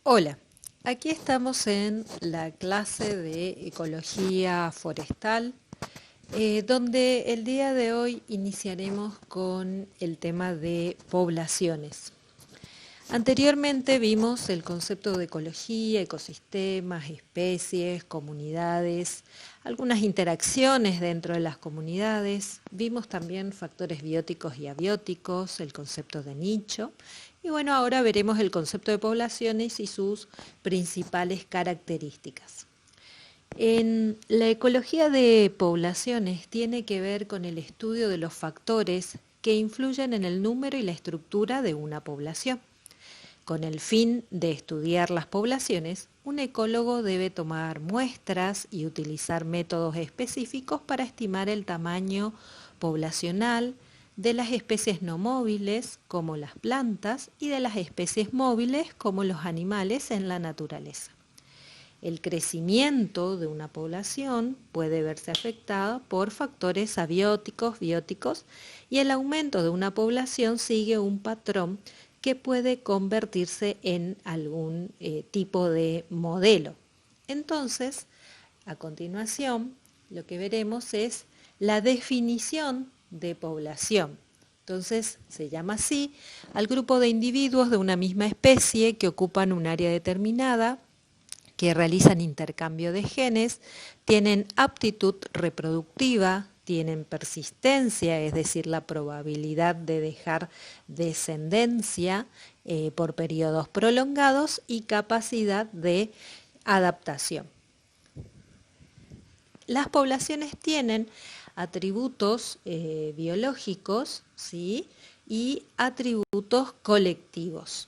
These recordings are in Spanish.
Hola, aquí estamos en la clase de Ecología Forestal, donde el día de hoy iniciaremos con el tema de poblaciones. Anteriormente vimos el concepto de ecología, ecosistemas, especies, comunidades, algunas interacciones dentro de las comunidades. Vimos también factores bióticos y abióticos, el concepto de nicho. Y bueno, ahora veremos el concepto de poblaciones y sus principales características. En la ecología de poblaciones tiene que ver con el estudio de los factores que influyen en el número y la estructura de una población. Con el fin de estudiar las poblaciones, un ecólogo debe tomar muestras y utilizar métodos específicos para estimar el tamaño poblacional de las especies no móviles, como las plantas, y de las especies móviles, como los animales en la naturaleza. El crecimiento de una población puede verse afectado por factores abióticos, bióticos, y el aumento de una población sigue un patrón que puede convertirse en algún tipo de modelo. Entonces, a continuación, lo que veremos es la definición de población. Entonces, se llama así al grupo de individuos de una misma especie que ocupan un área determinada, que realizan intercambio de genes, tienen aptitud reproductiva, tienen persistencia, es decir, la probabilidad de dejar descendencia por periodos prolongados, y capacidad de adaptación. Las poblaciones tienen atributos biológicos, ¿sí?, y atributos colectivos.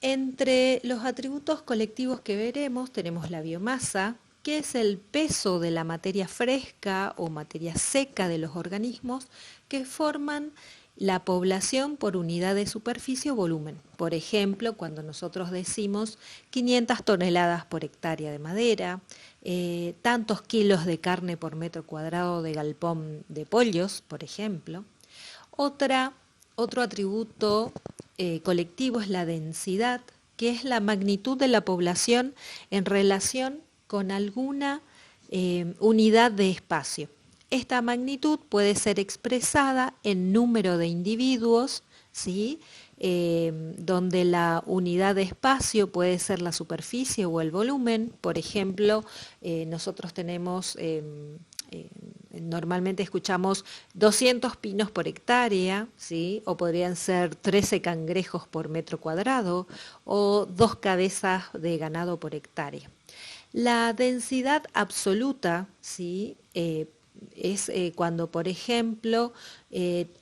Entre los atributos colectivos que veremos tenemos la biomasa, que es el peso de la materia fresca o materia seca de los organismos que forman la población por unidad de superficie o volumen. Por ejemplo, cuando nosotros decimos 500 toneladas por hectárea de madera, tantos kilos de carne por metro cuadrado de galpón de pollos, por ejemplo. Otro atributo colectivo es la densidad, que es la magnitud de la población en relación con alguna unidad de espacio. Esta magnitud puede ser expresada en número de individuos, ¿sí?, donde la unidad de espacio puede ser la superficie o el volumen. Por ejemplo, nosotros tenemos, normalmente escuchamos 200 pinos por hectárea, ¿sí?, o podrían ser 13 cangrejos por metro cuadrado, o 2 cabezas de ganado por hectárea. La densidad absoluta, ¿sí?, es cuando, por ejemplo,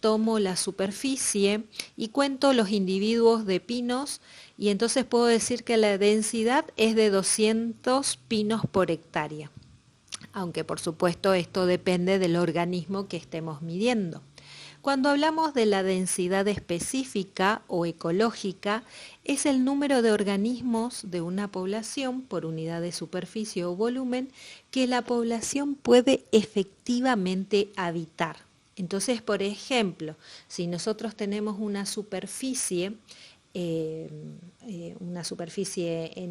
tomo la superficie y cuento los individuos de pinos, y entonces puedo decir que la densidad es de 200 pinos por hectárea, aunque por supuesto esto depende del organismo que estemos midiendo. Cuando hablamos de la densidad específica o ecológica, es el número de organismos de una población por unidad de superficie o volumen que la población puede efectivamente habitar. Entonces, por ejemplo, si nosotros tenemos una superficie en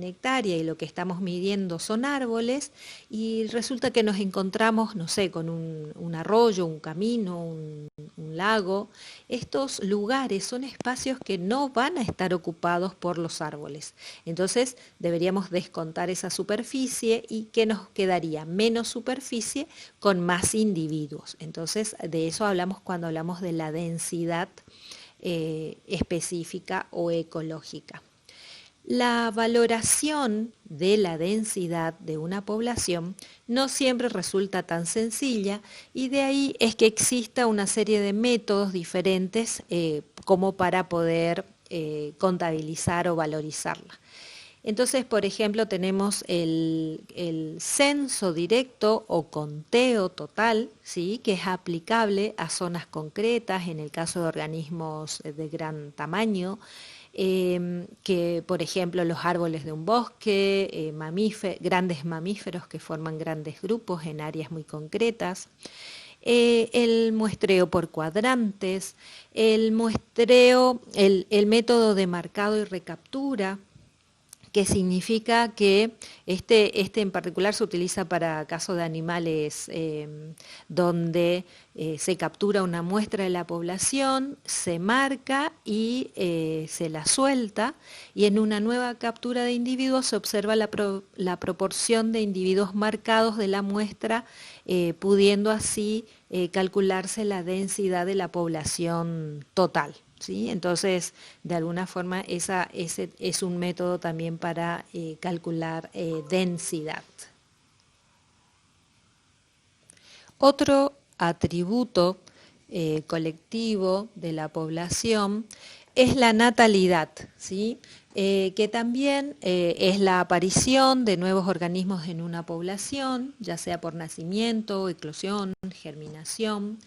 hectárea y lo que estamos midiendo son árboles, y resulta que nos encontramos, no sé, con un arroyo, un camino, un lago. Estos lugares son espacios que no van a estar ocupados por los árboles. Entonces deberíamos descontar esa superficie, y ¿qué nos quedaría? Menos superficie con más individuos. Entonces de eso hablamos cuando hablamos de la densidad específica o ecológica. La valoración de la densidad de una población no siempre resulta tan sencilla, y de ahí es que exista una serie de métodos diferentes como para poder contabilizar o valorizarla. Entonces, por ejemplo, tenemos el censo directo o conteo total, ¿sí?, que es aplicable a zonas concretas en el caso de organismos de gran tamaño, que por ejemplo los árboles de un bosque, grandes mamíferos que forman grandes grupos en áreas muy concretas. El muestreo por cuadrantes, el método de marcado y recaptura, que significa que este en particular se utiliza para casos de animales donde se captura una muestra de la población, se marca y se la suelta, y en una nueva captura de individuos se observa la proporción de individuos marcados de la muestra, pudiendo así calcularse la densidad de la población total. ¿Sí? Entonces, de alguna forma, ese es un método también para calcular densidad. Otro atributo colectivo de la población es la natalidad, ¿sí? Que también es la aparición de nuevos organismos en una población, ya sea por nacimiento, eclosión, germinación.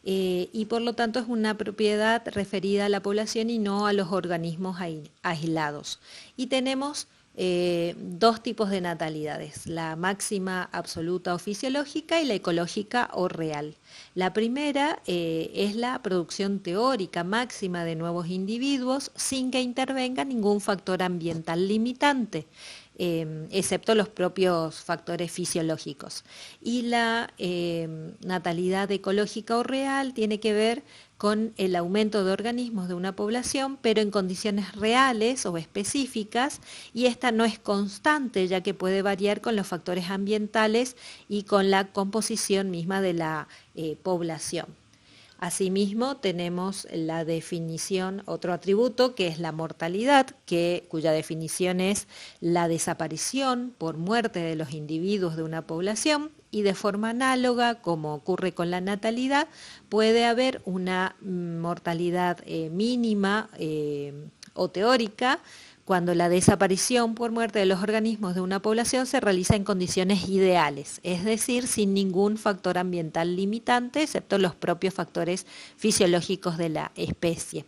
Y por lo tanto es una propiedad referida a la población y no a los organismos aislados. Y tenemos dos tipos de natalidades, la máxima absoluta o fisiológica y la ecológica o real. La primera es la producción teórica máxima de nuevos individuos sin que intervenga ningún factor ambiental limitante, excepto los propios factores fisiológicos. Y la natalidad ecológica o real tiene que ver con el aumento de organismos de una población, pero en condiciones reales o específicas, y esta no es constante, ya que puede variar con los factores ambientales y con la composición misma de la población. Asimismo, tenemos la definición, otro atributo, que es la mortalidad, cuya definición es la desaparición por muerte de los individuos de una población, y de forma análoga, como ocurre con la natalidad, puede haber una mortalidad mínima o teórica, cuando la desaparición por muerte de los organismos de una población se realiza en condiciones ideales, es decir, sin ningún factor ambiental limitante, excepto los propios factores fisiológicos de la especie.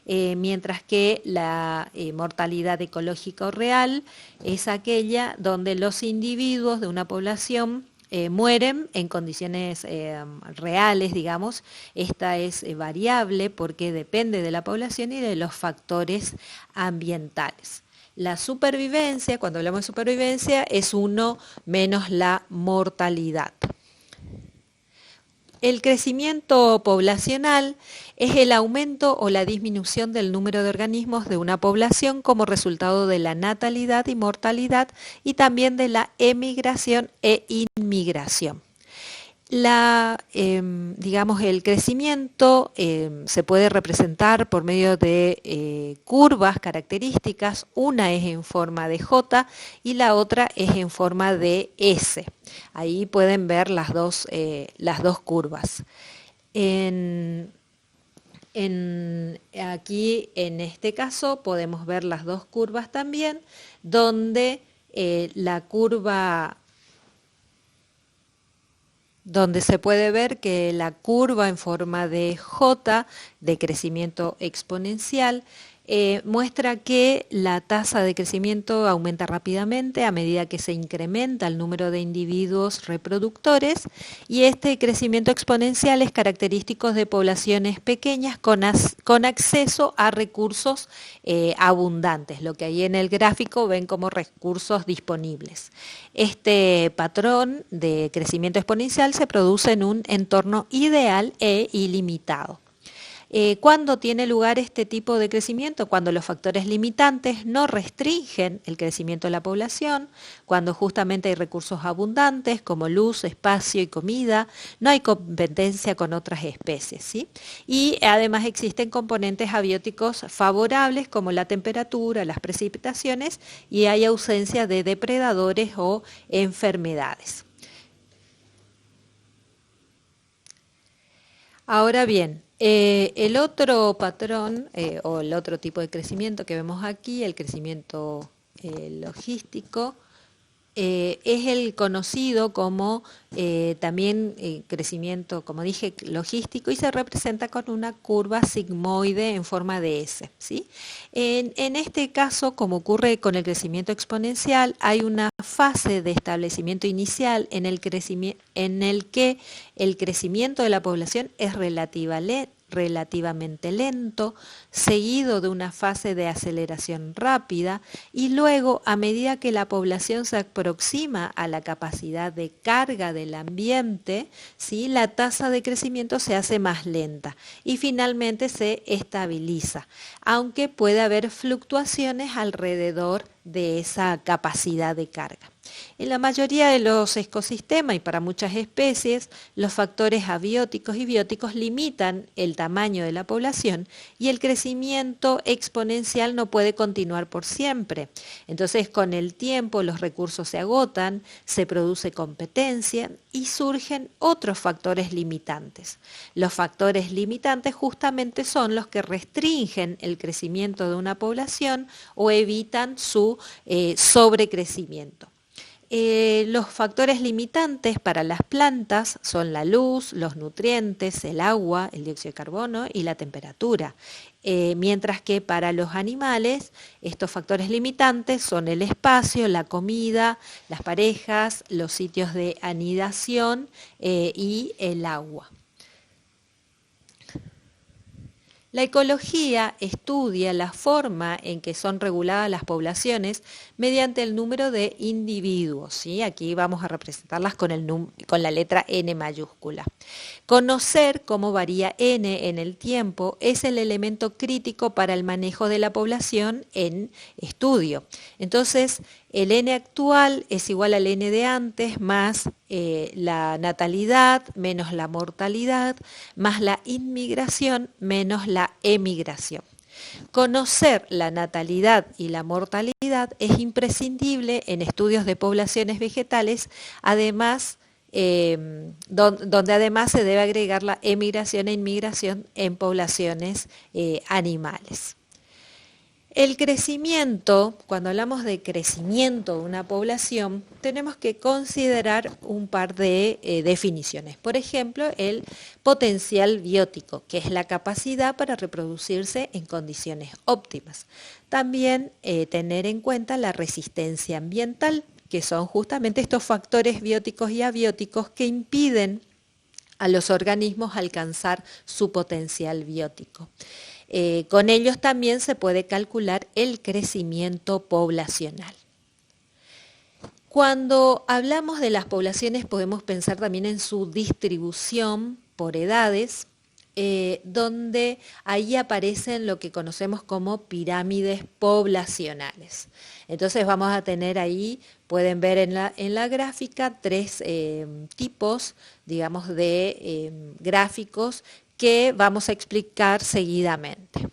Mientras que la mortalidad ecológica o real es aquella donde los individuos de una población mueren en condiciones reales, digamos. Esta es variable porque depende de la población y de los factores ambientales. La supervivencia, cuando hablamos de supervivencia, es 1 menos la mortalidad. El crecimiento poblacional es el aumento o la disminución del número de organismos de una población como resultado de la natalidad y mortalidad y también de la emigración e inmigración. El crecimiento se puede representar por medio de curvas características, una es en forma de J y la otra es en forma de S. Ahí pueden ver las dos curvas. Aquí en este caso podemos ver las dos curvas también, donde se puede ver que la curva en forma de J, de crecimiento exponencial, muestra que la tasa de crecimiento aumenta rápidamente a medida que se incrementa el número de individuos reproductores, y este crecimiento exponencial es característico de poblaciones pequeñas con acceso a recursos abundantes, lo que ahí en el gráfico ven como recursos disponibles. Este patrón de crecimiento exponencial se produce en un entorno ideal e ilimitado. ¿Cuándo tiene lugar este tipo de crecimiento? Cuando los factores limitantes no restringen el crecimiento de la población, cuando justamente hay recursos abundantes como luz, espacio y comida, no hay competencia con otras especies, ¿sí? Y además existen componentes abióticos favorables como la temperatura, las precipitaciones, y hay ausencia de depredadores o enfermedades. Ahora bien, el otro patrón o el otro tipo de crecimiento que vemos aquí, el crecimiento logístico, es el conocido como también crecimiento, como dije, logístico, y se representa con una curva sigmoide en forma de S, ¿sí? En este caso, como ocurre con el crecimiento exponencial, hay una fase de establecimiento inicial en el que el crecimiento de la población es relativamente lento, seguido de una fase de aceleración rápida y luego, a medida que la población se aproxima a la capacidad de carga del ambiente, ¿sí?, la tasa de crecimiento se hace más lenta y finalmente se estabiliza, aunque puede haber fluctuaciones alrededor de esa capacidad de carga. En la mayoría de los ecosistemas y para muchas especies, los factores abióticos y bióticos limitan el tamaño de la población y el crecimiento exponencial no puede continuar por siempre. Entonces, con el tiempo los recursos se agotan, se produce competencia y surgen otros factores limitantes. Los factores limitantes justamente son los que restringen el crecimiento de una población o evitan su sobrecrecimiento. Los factores limitantes para las plantas son la luz, los nutrientes, el agua, el dióxido de carbono y la temperatura. Mientras que para los animales estos factores limitantes son el espacio, la comida, las parejas, los sitios de anidación y el agua. La ecología estudia la forma en que son reguladas las poblaciones mediante el número de individuos, ¿sí? Aquí vamos a representarlas con la letra N mayúscula. Conocer cómo varía N en el tiempo es el elemento crítico para el manejo de la población en estudio. Entonces, el N actual es igual al N de antes más la natalidad menos la mortalidad más la inmigración menos la emigración. Conocer la natalidad y la mortalidad es imprescindible en estudios de poblaciones vegetales, además donde además se debe agregar la emigración e inmigración en poblaciones animales. El crecimiento, cuando hablamos de crecimiento de una población, tenemos que considerar un par de definiciones. Por ejemplo, el potencial biótico, que es la capacidad para reproducirse en condiciones óptimas. También tener en cuenta la resistencia ambiental, que son justamente estos factores bióticos y abióticos que impiden a los organismos alcanzar su potencial biótico. Con ellos también se puede calcular el crecimiento poblacional. Cuando hablamos de las poblaciones podemos pensar también en su distribución por edades, donde ahí aparecen lo que conocemos como pirámides poblacionales. Entonces vamos a tener ahí, pueden ver en la gráfica, tres tipos, digamos, de gráficos que vamos a explicar seguidamente.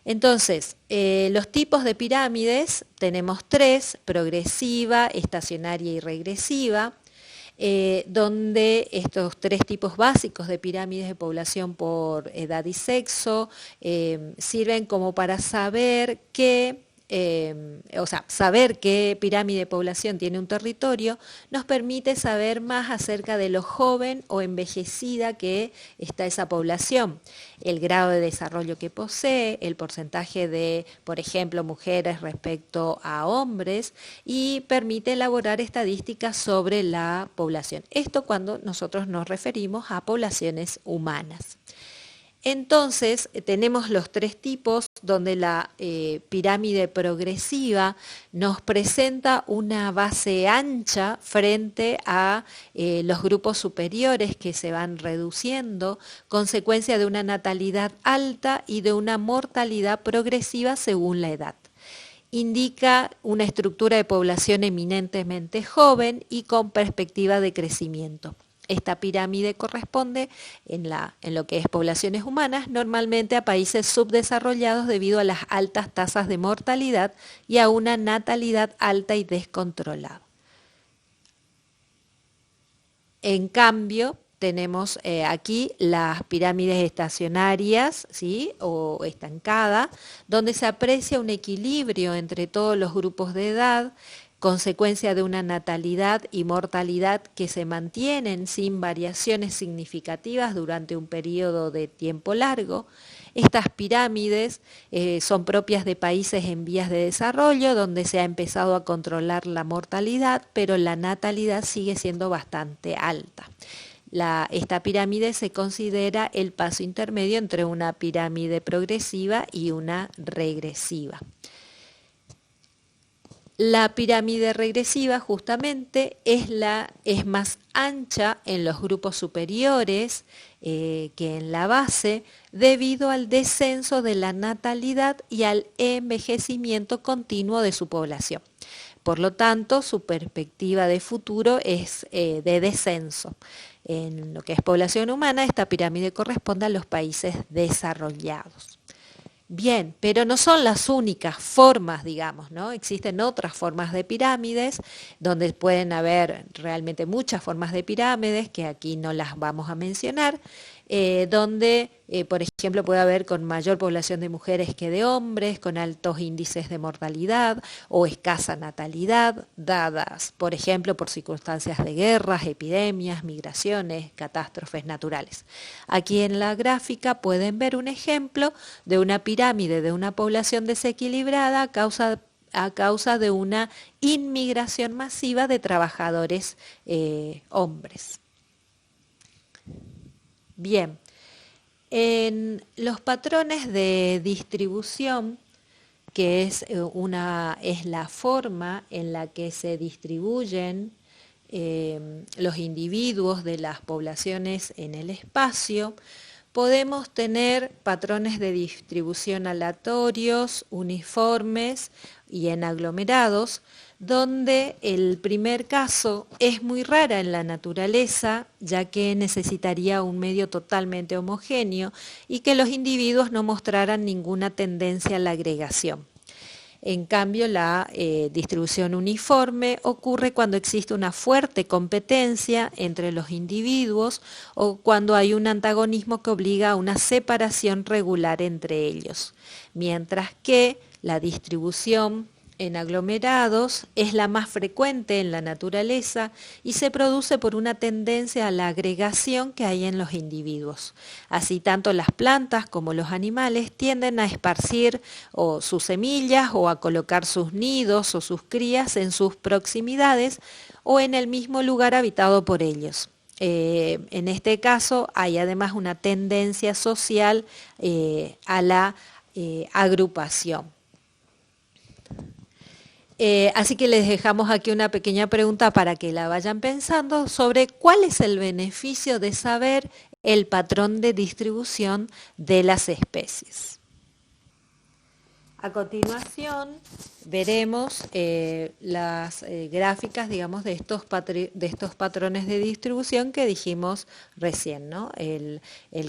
Entonces, los tipos de pirámides tenemos tres: progresiva, estacionaria y regresiva, donde estos tres tipos básicos de pirámides de población por edad y sexo sirven como para saber saber qué pirámide de población tiene un territorio nos permite saber más acerca de lo joven o envejecida que está esa población, el grado de desarrollo que posee, el porcentaje de, por ejemplo, mujeres respecto a hombres, y permite elaborar estadísticas sobre la población. Esto cuando nosotros nos referimos a poblaciones humanas. Entonces, tenemos los tres tipos donde la pirámide progresiva nos presenta una base ancha frente a los grupos superiores que se van reduciendo, consecuencia de una natalidad alta y de una mortalidad progresiva según la edad. Indica una estructura de población eminentemente joven y con perspectiva de crecimiento. Esta pirámide corresponde, en lo que es poblaciones humanas, normalmente a países subdesarrollados debido a las altas tasas de mortalidad y a una natalidad alta y descontrolada. En cambio, tenemos aquí las pirámides estacionarias, ¿sí?, o estancadas, donde se aprecia un equilibrio entre todos los grupos de edad, consecuencia de una natalidad y mortalidad que se mantienen sin variaciones significativas durante un periodo de tiempo largo. Estas pirámides son propias de países en vías de desarrollo, donde se ha empezado a controlar la mortalidad, pero la natalidad sigue siendo bastante alta. Esta pirámide se considera el paso intermedio entre una pirámide progresiva y una regresiva. La pirámide regresiva justamente es más ancha en los grupos superiores que en la base debido al descenso de la natalidad y al envejecimiento continuo de su población. Por lo tanto, su perspectiva de futuro es de descenso. En lo que es población humana, esta pirámide corresponde a los países desarrollados. Bien, pero no son las únicas formas, digamos, ¿no? Existen otras formas de pirámides, donde pueden haber realmente muchas formas de pirámides, que aquí no las vamos a mencionar, donde, por ejemplo, puede haber con mayor población de mujeres que de hombres, con altos índices de mortalidad o escasa natalidad, dadas, por ejemplo, por circunstancias de guerras, epidemias, migraciones, catástrofes naturales. Aquí en la gráfica pueden ver un ejemplo de una pirámide de una población desequilibrada a causa de una inmigración masiva de trabajadores hombres. Bien, en los patrones de distribución, que es la forma en la que se distribuyen los individuos de las poblaciones en el espacio, podemos tener patrones de distribución aleatorios, uniformes y en aglomerados, donde el primer caso es muy rara en la naturaleza, ya que necesitaría un medio totalmente homogéneo y que los individuos no mostraran ninguna tendencia a la agregación. En cambio, la distribución uniforme ocurre cuando existe una fuerte competencia entre los individuos o cuando hay un antagonismo que obliga a una separación regular entre ellos, mientras que la distribución en aglomerados es la más frecuente en la naturaleza y se produce por una tendencia a la agregación que hay en los individuos. Así tanto las plantas como los animales tienden a esparcir sus semillas o a colocar sus nidos o sus crías en sus proximidades o en el mismo lugar habitado por ellos. En este caso hay además una tendencia social a la agrupación. Así que les dejamos aquí una pequeña pregunta para que la vayan pensando sobre cuál es el beneficio de saber el patrón de distribución de las especies. A continuación veremos las gráficas, digamos, de estos patrones de distribución que dijimos recién, ¿no? El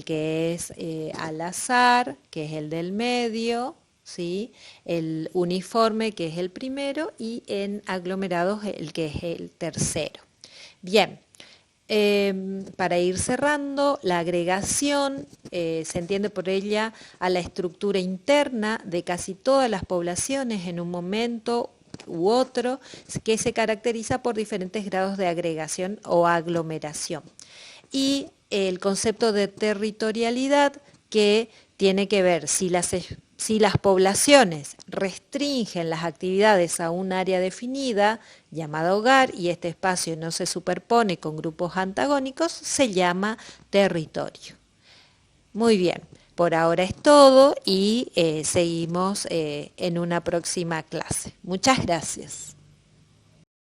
que es al azar, que es el del medio, ¿sí? El uniforme, que es el primero, y en aglomerados, el que es el tercero. Bien, para ir cerrando, la agregación se entiende por ella a la estructura interna de casi todas las poblaciones en un momento u otro, que se caracteriza por diferentes grados de agregación o aglomeración. Y el concepto de territorialidad, que tiene que ver si las poblaciones restringen las actividades a un área definida, llamada hogar, y este espacio no se superpone con grupos antagónicos, se llama territorio. Muy bien, por ahora es todo y seguimos en una próxima clase. Muchas gracias.